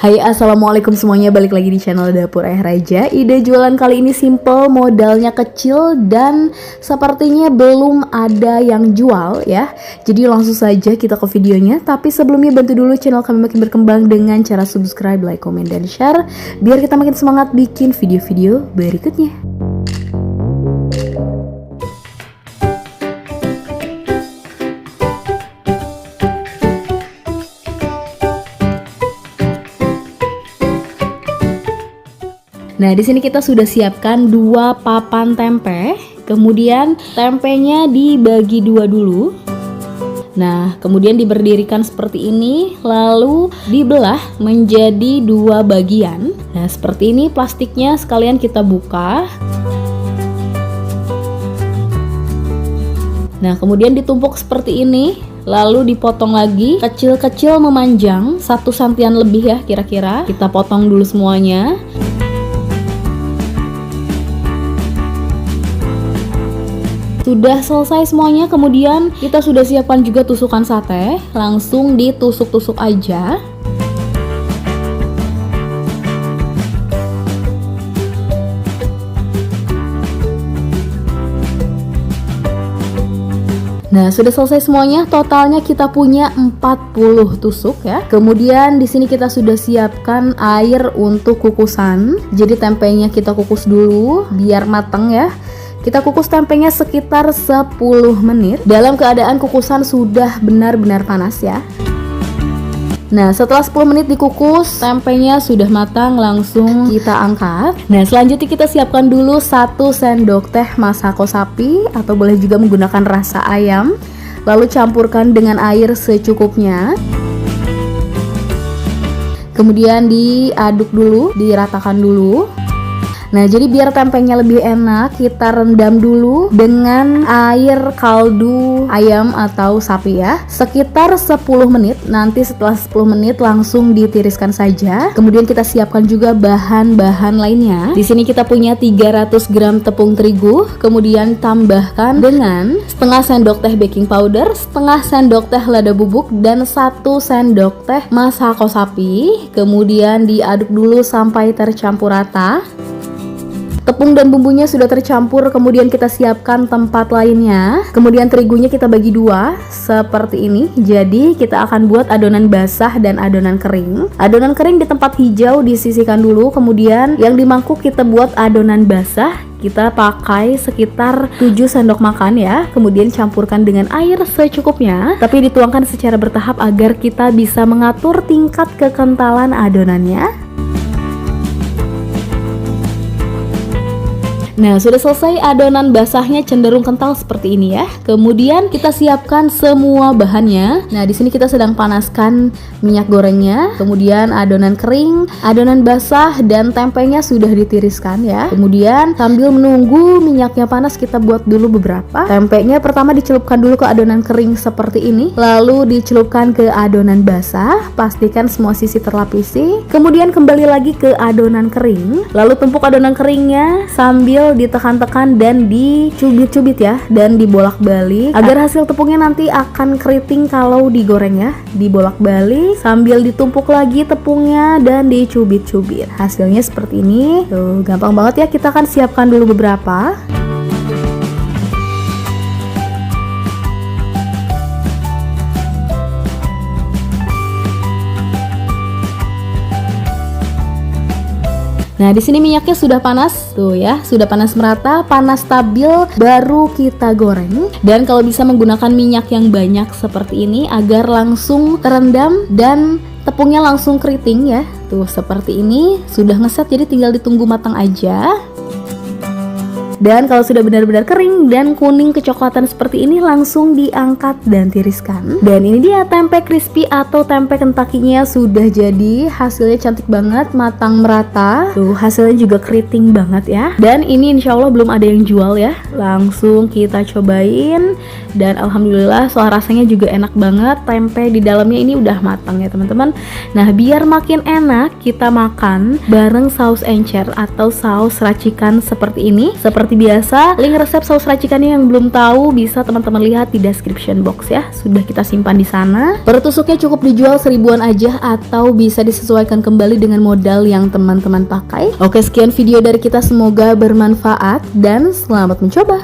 Hai, assalamualaikum semuanya, balik lagi di channel Dapur Ayah Raja. Ide jualan kali ini simple, modalnya kecil, dan sepertinya belum ada yang jual ya. Jadi langsung saja kita ke videonya. Tapi sebelumnya bantu dulu channel kami makin berkembang dengan cara subscribe, like, komen, dan share, biar kita makin semangat bikin video-video berikutnya. Nah, di sini kita sudah siapkan 2 papan tempe. Kemudian tempenya dibagi 2 dulu. Nah, kemudian diberdirikan seperti ini, lalu dibelah menjadi 2 bagian. Nah, seperti ini plastiknya sekalian kita buka. Nah, kemudian ditumpuk seperti ini, lalu dipotong lagi kecil-kecil memanjang 1 sentian lebih ya kira-kira. Kita potong dulu semuanya. Sudah selesai semuanya, kemudian kita sudah siapkan juga tusukan sate. Langsung ditusuk-tusuk aja. Nah, sudah selesai semuanya. Totalnya kita punya 40 tusuk ya. Kemudian di sini kita sudah siapkan air untuk kukusan. Jadi tempenya kita kukus dulu biar matang ya. Kita kukus tempenya sekitar 10 menit dalam keadaan kukusan sudah benar-benar panas ya. Nah, setelah 10 menit dikukus, tempenya sudah matang, langsung kita angkat. Nah, selanjutnya kita siapkan dulu 1 sendok teh masako sapi atau boleh juga menggunakan rasa ayam. Lalu campurkan dengan air secukupnya. Kemudian diaduk dulu, diratakan dulu. Nah, jadi biar tempenya lebih enak, kita rendam dulu dengan air kaldu ayam atau sapi ya, sekitar 10 menit. Nanti setelah 10 menit langsung ditiriskan saja. Kemudian kita siapkan juga bahan-bahan lainnya. Di sini kita punya 300 gram tepung terigu, kemudian tambahkan dengan setengah sendok teh baking powder, setengah sendok teh lada bubuk, dan 1 sendok teh masako sapi. Kemudian diaduk dulu sampai tercampur rata. Tepung dan bumbunya sudah tercampur, kemudian kita siapkan tempat lainnya. Kemudian terigunya kita bagi 2 seperti ini. Jadi kita akan buat adonan basah dan adonan kering. Adonan kering di tempat hijau disisihkan dulu, kemudian yang di mangkuk kita buat adonan basah. Kita pakai sekitar 7 sendok makan ya. Kemudian campurkan dengan air secukupnya, tapi dituangkan secara bertahap agar kita bisa mengatur tingkat kekentalan adonannya. Nah, sudah selesai, adonan basahnya cenderung kental seperti ini ya. Kemudian kita siapkan semua bahannya. Nah, di sini kita sedang panaskan minyak gorengnya. Kemudian adonan kering, adonan basah, dan tempenya sudah ditiriskan ya. Kemudian sambil menunggu minyaknya panas, kita buat dulu beberapa. Tempenya pertama dicelupkan dulu ke adonan kering seperti ini, lalu dicelupkan ke adonan basah. Pastikan semua sisi terlapisi. Kemudian kembali lagi ke adonan kering, lalu tumpuk adonan keringnya sambil ditekan-tekan dan dicubit-cubit ya, dan dibolak-balik agar hasil tepungnya nanti akan keriting kalau digoreng ya. Dibolak-balik sambil ditumpuk lagi tepungnya dan dicubit-cubit. Hasilnya seperti ini. Tuh, gampang banget ya. Kita akan siapkan dulu beberapa. Nah, di sini minyaknya sudah panas, tuh ya, sudah panas merata, panas stabil, baru kita goreng. Dan kalau bisa menggunakan minyak yang banyak seperti ini agar langsung terendam dan tepungnya langsung keriting ya. Tuh, seperti ini, sudah ngeset, jadi tinggal ditunggu matang aja. Dan kalau sudah benar-benar kering dan kuning kecoklatan seperti ini, langsung diangkat dan tiriskan. Dan ini dia tempe crispy atau tempe kentakinya sudah jadi. Hasilnya cantik banget, matang merata. Tuh, hasilnya juga keriting banget ya. Dan ini insya Allah belum ada yang jual ya. Langsung kita cobain. Dan alhamdulillah soal rasanya juga enak banget. Tempe di dalamnya ini udah matang ya teman-teman. Nah, biar makin enak, kita makan bareng saus encer atau saus racikan seperti ini. Seperti seperti biasa, link resep saus racikannya yang belum tahu bisa teman-teman lihat di description box ya. Sudah kita simpan di sana. Per tusuknya cukup dijual 1000-an aja atau bisa disesuaikan kembali dengan modal yang teman-teman pakai. Oke, sekian video dari kita, semoga bermanfaat dan selamat mencoba.